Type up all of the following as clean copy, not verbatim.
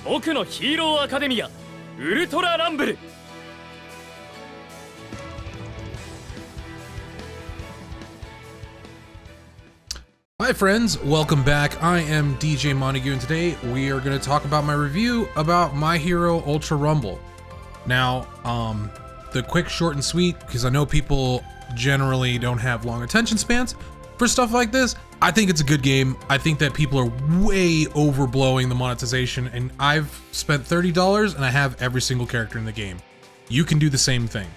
僕のヒーローアカデミアウルトラランブル。 Hi friends, welcome back. I am DJ Montague and today we are going to talk about my review about My Hero Ultra Rumble. Now, the quick, short, and sweet, because I know people generally don't have long attention spans for stuff like this. I think it's a good game. I think that people are way overblowing the monetization, and I've spent $30 and I have every single character in the game. You can do the same thing.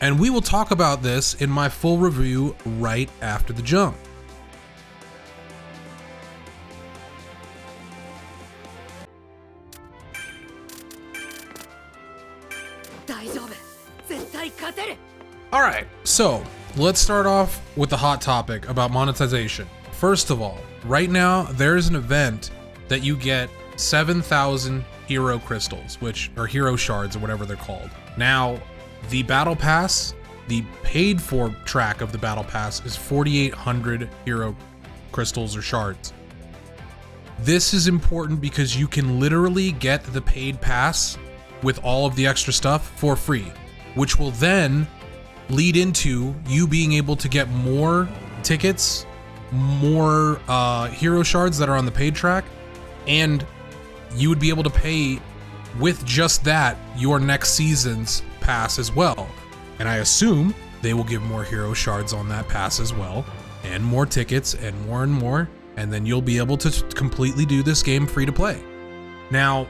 And we will talk about this in my full review right after the jump. Alright, so let's start off with the hot topic about monetization. First of all, right now there's an event that you get 7,000 hero crystals, which are hero shards or whatever they're called. Now, the battle pass, the paid for track of the battle pass is 4,800 hero crystals or shards. This is important because you can literally get the paid pass with all of the extra stuff for free, which will then lead into you being able to get more tickets, more hero shards that are on the paid track, and you would be able to pay with just that your next season's pass as well. And I assume they will give more hero shards on that pass as well, and more tickets and more, and then you'll be able to completely do this game free to play. Now,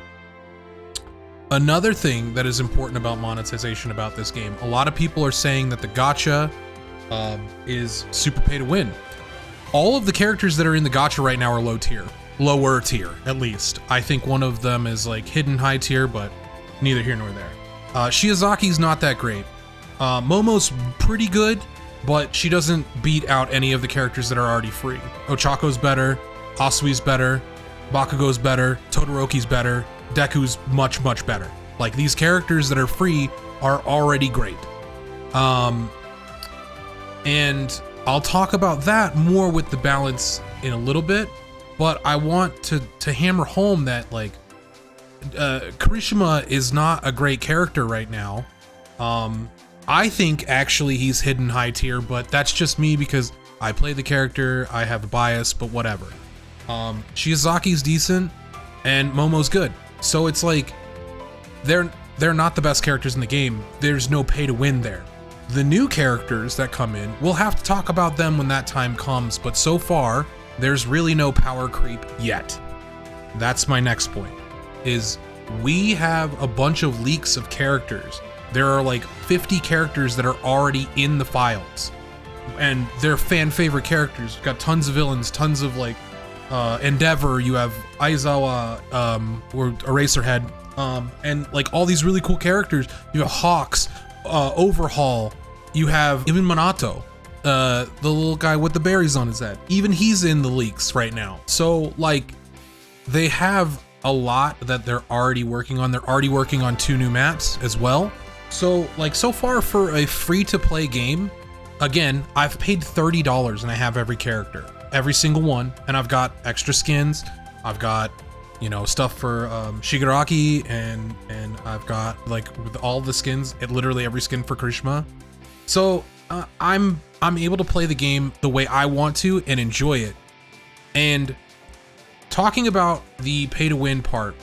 another thing that is important about monetization about this game, a lot of people are saying that the gacha is super pay to win. All of the characters that are in the gacha right now are lower tier, at least. I think one of them is like hidden high tier, but neither here nor there. Shiozaki's not that great. Momo's pretty good, but she doesn't beat out any of the characters that are already free. Ochako's better, Asui's better, Bakugo's better, Todoroki's better, Deku's much better. Like, these characters that are free are already great. And I'll talk about that more with the balance in a little bit, but I want to hammer home that, like, Kirishima is not a great character right now. I think actually he's hidden high tier, but that's just me because I play the character, I have a bias, but whatever. Shiozaki's decent and Momo's good. So it's like, they're not the best characters in the game. There's no pay to win there. The new characters that come in, we'll have to talk about them when that time comes, but so far, there's really no power creep yet. That's my next point, is we have a bunch of leaks of characters. There are like 50 characters that are already in the files, and they're fan favorite characters. We've got tons of villains, tons of like, Endeavor, you have Aizawa, or Eraserhead, and like all these really cool characters. You have Hawks, Overhaul, you have even Minato, the little guy with the berries on his head. Even he's in the leaks right now. So like, they have a lot that they're already working on. They're already working on 2 new maps as well. So like, so far for a free to play game, again, I've paid $30 and I have every character. Every single one, and I've got extra skins. I've got, you know, stuff for Shigaraki, and I've got like with all the skins, literally every skin for Kirishima. So I'm able to play the game the way I want to and enjoy it. And talking about the pay to win part,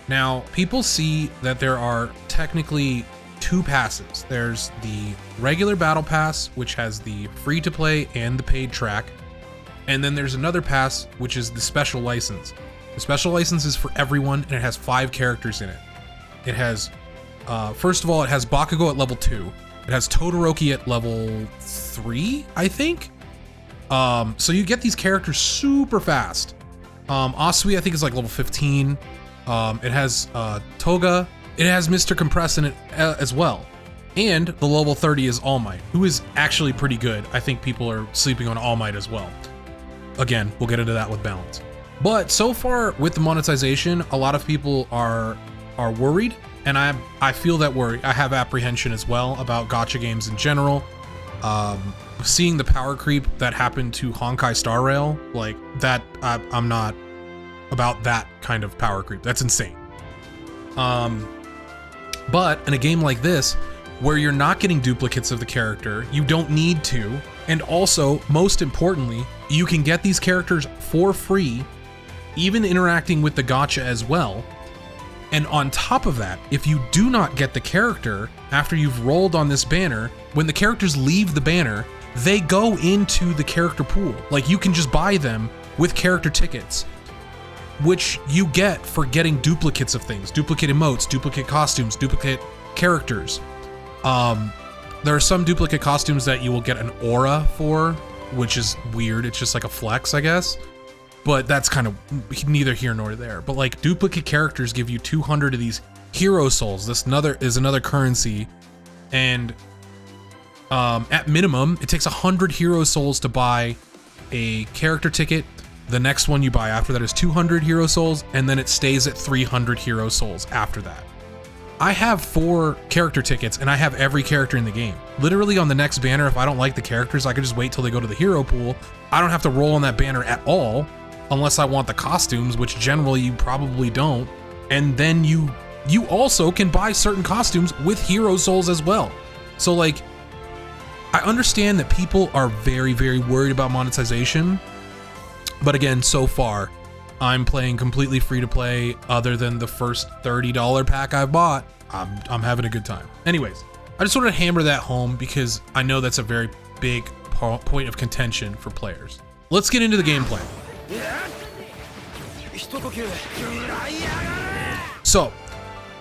now people see that there are technically 2 passes. There's the regular battle pass, which has the free to play and the paid track. And then there's another pass, which is the special license. The special license is for everyone, and it has 5 characters in it. It has, first of all, it has Bakugo at level 2. It has Todoroki at level 3, I think. So you get these characters super fast. Asui, I think, is like level 15. It has Toga. It has Mr. Compress in it as well. And the level 30 is All Might, who is actually pretty good. I think people are sleeping on All Might as well. Again, we'll get into that with balance. But so far with the monetization, a lot of people are worried, and I feel that worry. I have apprehension as well about gacha games in general. Seeing the power creep that happened to Honkai Star Rail, like that, I'm not about that kind of power creep. That's insane. But in a game like this, where you're not getting duplicates of the character, you don't need to. And also, most importantly, you can get these characters for free, even interacting with the gacha as well. And on top of that, if you do not get the character after you've rolled on this banner, when the characters leave the banner, they go into the character pool. Like, you can just buy them with character tickets, which you get for getting duplicates of things, duplicate emotes, duplicate costumes, duplicate characters. There are some duplicate costumes that you will get an aura for, which is weird. It's just like a flex, I guess. But that's kind of neither here nor there. But like, duplicate characters give you 200 of these hero souls. This is another currency. And at minimum, it takes 100 hero souls to buy a character ticket. The next one you buy after that is 200 hero souls, and then it stays at 300 hero souls after that. I have 4 character tickets, and I have every character in the game. Literally on the next banner, if I don't like the characters, I can just wait till they go to the hero pool. I don't have to roll on that banner at all, unless I want the costumes, which generally you probably don't. And then you also can buy certain costumes with hero souls as well. So like, I understand that people are very, very worried about monetization. But again, so far, I'm playing completely free to play. Other than the first $30 pack I bought, I'm having a good time. Anyways, I just wanted to hammer that home because I know that's a very big point of contention for players. Let's get into the gameplay. So,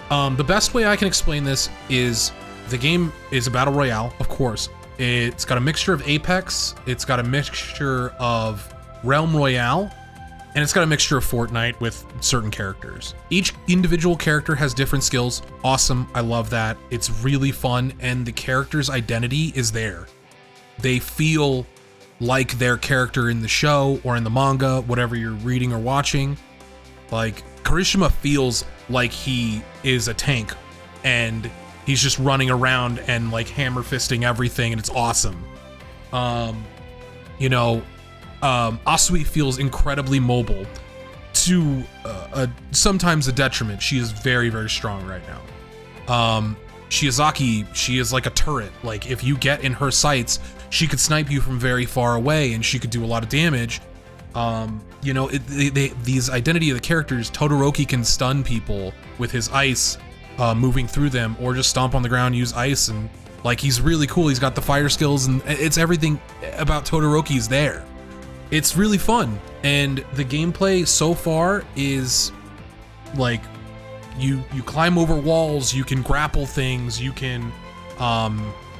the best way I can explain this is the game is a battle royale, of course. It's got a mixture of Apex, it's got a mixture of Realm Royale, and it's got a mixture of Fortnite with certain characters. Each individual character has different skills. Awesome, I love that. It's really fun, and the character's identity is there. They feel like their character in the show or in the manga, whatever you're reading or watching. Like, Kirishima feels like he is a tank, and he's just running around and like hammer fisting everything, and it's awesome. Asui feels incredibly mobile to sometimes a detriment. She is very, very strong right now. Shiozaki, she is like a turret. Like, if you get in her sights, she could snipe you from very far away and she could do a lot of damage. These identity of the characters, Todoroki can stun people with his ice, moving through them, or just stomp on the ground, use ice, and like, he's really cool. He's got the fire skills, and it's everything about Todoroki's there. It's really fun, and the gameplay so far is like, you climb over walls, you can grapple things, you can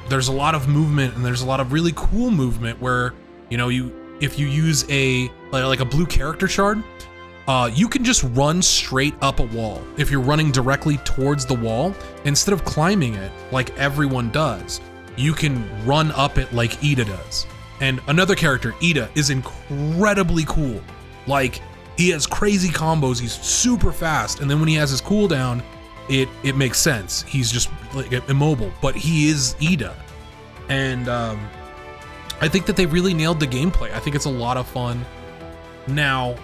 there's a lot of movement, and there's a lot of really cool movement where, if you use a blue character shard, you can just run straight up a wall. If you're running directly towards the wall, instead of climbing it like everyone does, you can run up it like Ida does. And another character, Ida, is incredibly cool. Like, he has crazy combos, he's super fast, and then when he has his cooldown, it makes sense. He's just like immobile, but he is Ida. And I think that they really nailed the gameplay. I think it's a lot of fun. Now,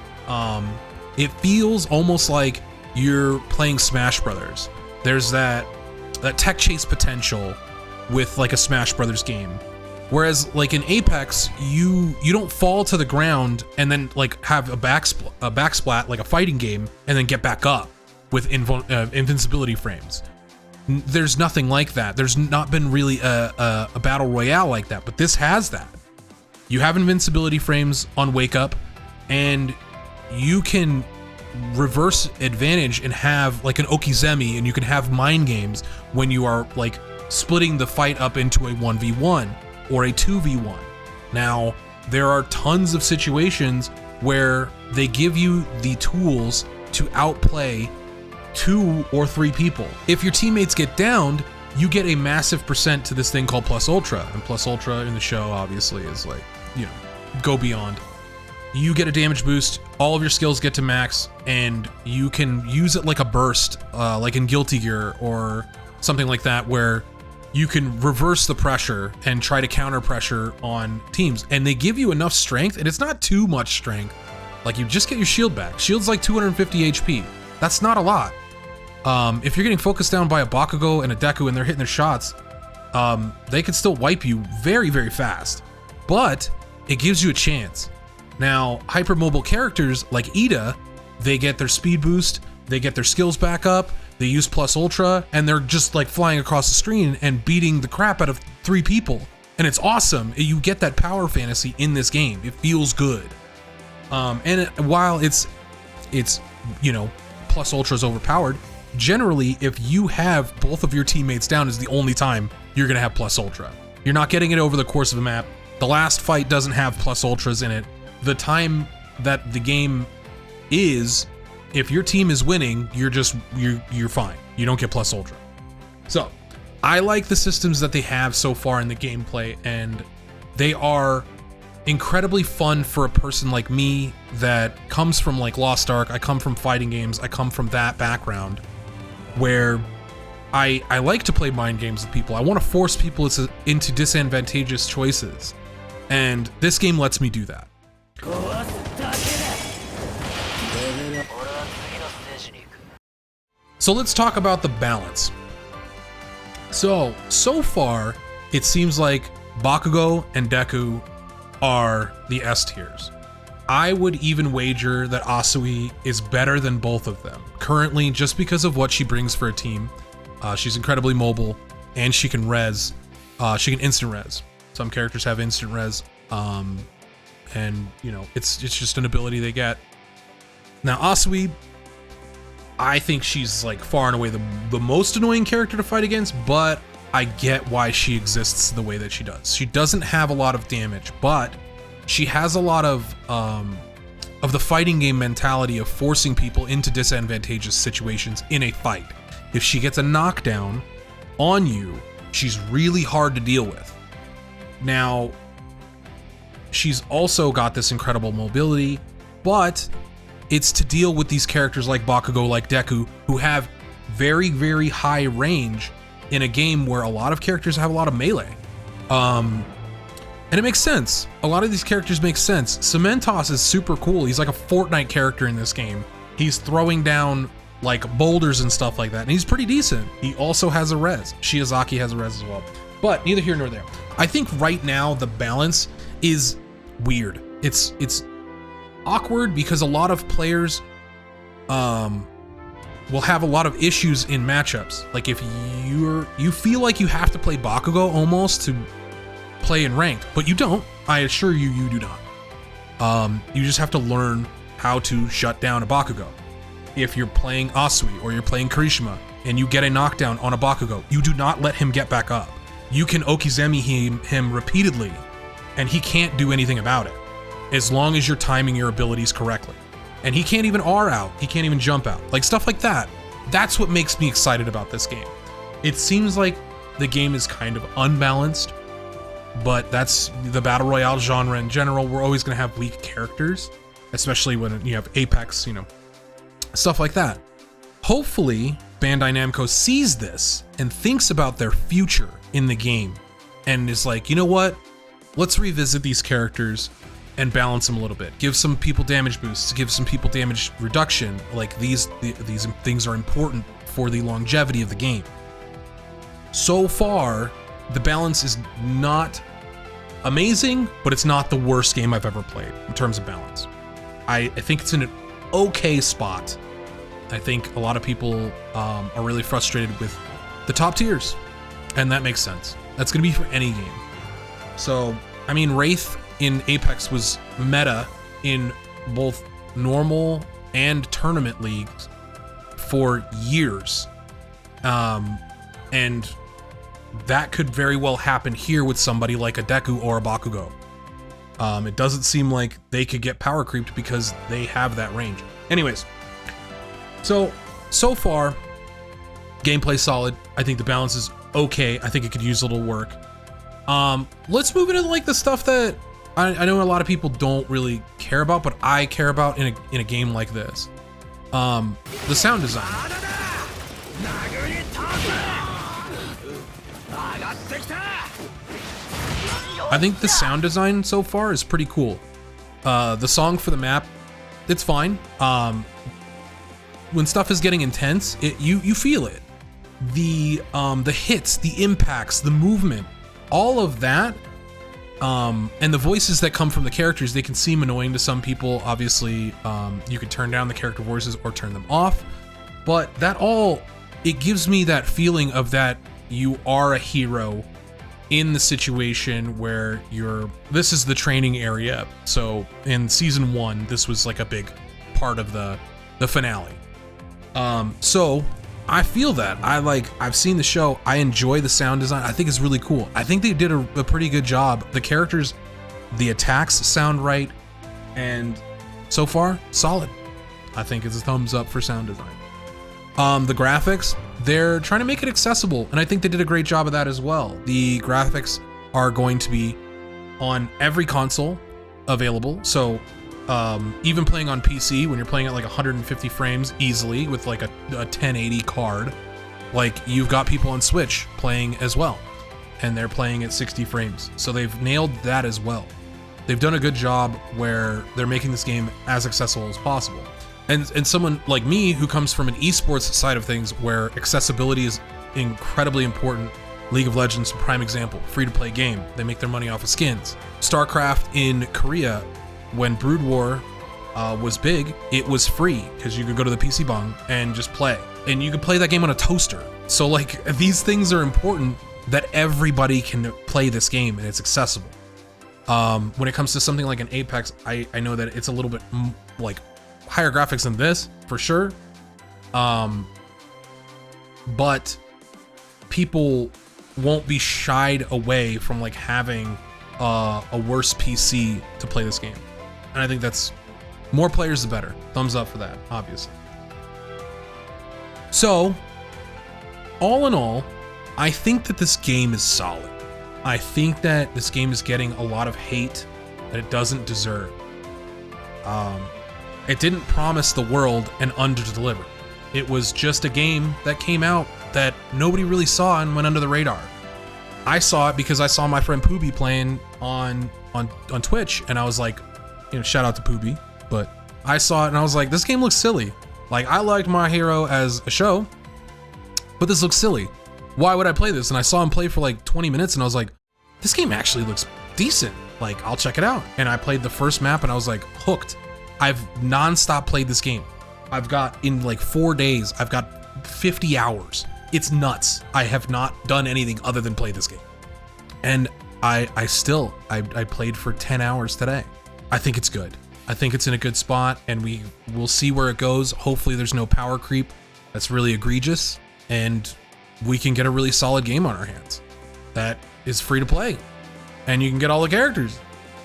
it feels almost like you're playing Smash Brothers. There's that tech chase potential with like a Smash Brothers game. Whereas like in Apex, you don't fall to the ground and then like have a backsplat like a fighting game and then get back up with invincibility frames. There's nothing like that. There's not been really a battle royale like that, but this has that. You have invincibility frames on Wake Up, and you can reverse advantage and have like an Okizeme, and you can have mind games when you are like splitting the fight up into a 1v1 or a 2v1. Now, there are tons of situations where they give you the tools to outplay 2 or 3 people. If your teammates get downed, you get a massive percent to this thing called Plus Ultra, and Plus Ultra in the show obviously is like, go beyond. You get a damage boost, all of your skills get to max, and you can use it like a burst, like in Guilty Gear or something like that, where you can reverse the pressure and try to counter pressure on teams. And they give you enough strength, and it's not too much strength. Like, you just get your shield back. Shield's like 250 HP. That's not a lot. If you're getting focused down by a Bakugo and a Deku and they're hitting their shots, they can still wipe you very, very fast. But it gives you a chance. Now, hypermobile characters like Ida, they get their speed boost, they get their skills back up, they use Plus Ultra, and they're just like flying across the screen and beating the crap out of 3 people. And it's awesome. You get that power fantasy in this game. It feels good. And while it's you know, Plus Ultra is overpowered, generally, if you have both of your teammates down is the only time you're gonna have Plus Ultra. You're not getting it over the course of the map. The last fight doesn't have Plus Ultras in it. The time that the game is, if your team is winning, you're fine. You don't get Plus Ultra. So, I like the systems that they have so far in the gameplay, and they are incredibly fun for a person like me that comes from like Lost Ark. I come from fighting games. I come from that background where I like to play mind games with people. I want to force people into disadvantageous choices, and this game lets me do that. So let's talk about the balance. So far, it seems like Bakugo and Deku are the S tiers. I would even wager that Asui is better than both of them currently, just because of what she brings for a team. She's incredibly mobile, and she can res. She can instant res. Some characters have instant res, and you know, it's just an ability they get. Now Asui, I think she's like far and away the most annoying character to fight against, but I get why she exists the way that she does. She doesn't have a lot of damage, but she has a lot of the fighting game mentality of forcing people into disadvantageous situations in a fight. If she gets a knockdown on you, she's really hard to deal with. Now, she's also got this incredible mobility, but it's to deal with these characters like Bakugo, like Deku, who have very, very high range in a game where a lot of characters have a lot of melee. And it makes sense. A lot of these characters make sense. Cementos is super cool. He's like a Fortnite character in this game. He's throwing down like boulders and stuff like that, and he's pretty decent. He also has a res. Shiozaki has a res as well. But neither here nor there. I think right now the balance is weird. It's awkward because a lot of players will have a lot of issues in matchups. Like if you feel like you have to play Bakugo almost to play in ranked, but you don't. I assure you, you do not. You just have to learn how to shut down a Bakugo. If you're playing Asui or you're playing Kirishima and you get a knockdown on a Bakugo, you do not let him get back up. You can Okizeme him repeatedly, and he can't do anything about it, as long as you're timing your abilities correctly. And he can't even R out, he can't even jump out. Like stuff like that. That's what makes me excited about this game. It seems like the game is kind of unbalanced, but that's the Battle Royale genre in general. We're always gonna have weak characters, especially when you have Apex, you know, stuff like that. Hopefully, Bandai Namco sees this and thinks about their future in the game and is like, you know what? Let's revisit these characters and balance them a little bit. Give some people damage boosts, give some people damage reduction. Like these things are important for the longevity of the game. So far, the balance is not amazing, but it's not the worst game I've ever played in terms of balance. I think it's in an okay spot. I think a lot of people are really frustrated with the top tiers, and that makes sense. That's gonna be for any game. So, I mean, Wraith in Apex was meta in both normal and tournament leagues for years. And that could very well happen here with somebody like a Deku or a Bakugo. It doesn't seem like they could get power creeped because they have that range. Anyways, so far, gameplay solid. I think the balance is okay. I think it could use a little work. Let's move into like the stuff that I know a lot of people don't really care about, but I care about in a game like this. The sound design. I think the sound design so far is pretty cool. The song for the map, it's fine. when stuff is getting intense, you feel it. The hits, the impacts, the movement, all of that, and the voices that come from the characters, they can seem annoying to some people. Obviously, you could turn down the character voices or turn them off, but it gives me that feeling of that you are a hero in the situation where this is the training area. So in season 1, this was like a big part of the finale. So I feel that I've seen the show. I enjoy the sound design. I think it's really cool. I think they did a pretty good job. The characters, the attacks sound right, and so far solid. I think it's a thumbs up for sound design. The graphics, they're trying to make it accessible, and I think they did a great job of that as well. The graphics are going to be on every console available. So even playing on PC, when you're playing at like 150 frames easily with like a 1080 card, like you've got people on Switch playing as well, and they're playing at 60 frames. So they've nailed that as well. They've done a good job where they're making this game as accessible as possible. And someone like me who comes from an esports side of things where accessibility is incredibly important, League of Legends, prime example, free-to-play game. They make their money off of skins. StarCraft in Korea, when Brood War was big, it was free because you could go to the PC Bang and just play. And you could play that game on a toaster. So like these things are important that everybody can play this game and it's accessible. When it comes to something like an Apex, I know that it's a little bit like higher graphics than this for sure. But people won't be shied away from like having a worse PC to play this game. And I think that's more players the better. Thumbs up for that, obviously. So, all in all, I think that this game is solid. I think that this game is getting a lot of hate that it doesn't deserve. It didn't promise the world and under-deliver. It was just a game that came out that nobody really saw and went under the radar. I saw it because I saw my friend Pooby playing on Twitch, and I was like, shout out to Pooby, but I saw it and I was like, this game looks silly. Like, I liked My Hero as a show, but this looks silly. Why would I play this? And I saw him play for like 20 minutes and I was like, this game actually looks decent. Like, I'll check it out. And I played the first map and I was like, hooked. I've nonstop played this game. I've got, in like 4 days, I've got 50 hours. It's nuts. I have not done anything other than play this game. And I played for 10 hours today. I think it's good. I think it's in a good spot, and we'll see where it goes. Hopefully there's no power creep that's really egregious, and we can get a really solid game on our hands that is free to play, and you can get all the characters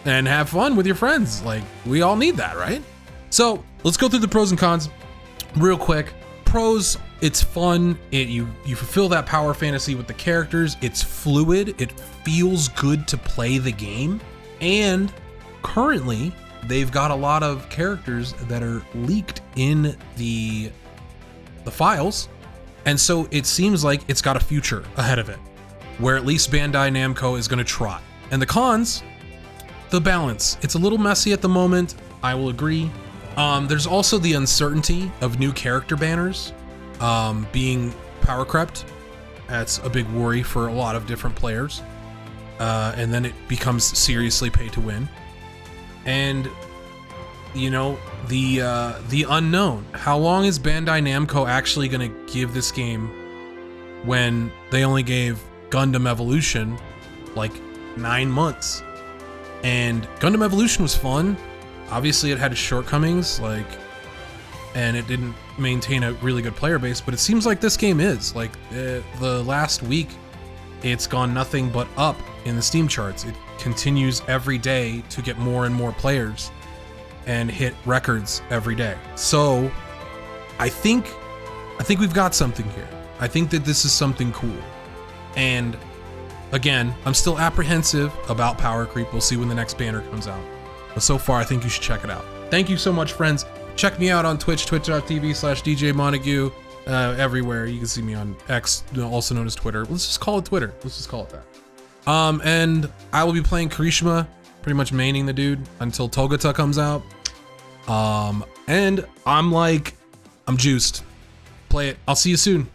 and have fun with your friends. Like, we all need that, right? So let's go through the pros and cons real quick. Pros, it's fun. You fulfill that power fantasy with the characters. It's fluid. It feels good to play the game. And currently, they've got a lot of characters that are leaked in the files. And so it seems like it's got a future ahead of it, where at least Bandai Namco is going to try. And the cons, the balance. It's a little messy at the moment, I will agree. There's also the uncertainty of new character banners being power crept. That's a big worry for a lot of different players. And then it becomes seriously pay to win. And the unknown. How long is Bandai Namco actually going to give this game when they only gave Gundam Evolution like 9 months? And Gundam Evolution was fun. Obviously it had its shortcomings, and it didn't maintain a really good player base, but it seems like this game is. Like, the last week, it's gone nothing but up in the Steam charts. It continues every day to get more and more players and hit records every day. So I think we've got something here. I think that this is something cool. And again, I'm still apprehensive about power creep. We'll see when the next banner comes out. But so far, I think you should check it out. Thank you so much, friends. Check me out on Twitch, twitch.tv/DJ Montague. Everywhere. You can see me on X, also known as Twitter. Let's just call it Twitter. Let's just call it that. And I will be playing Kirishima, pretty much maining the dude until Togata comes out. And I'm like I'm juiced. Play it. I'll see you soon.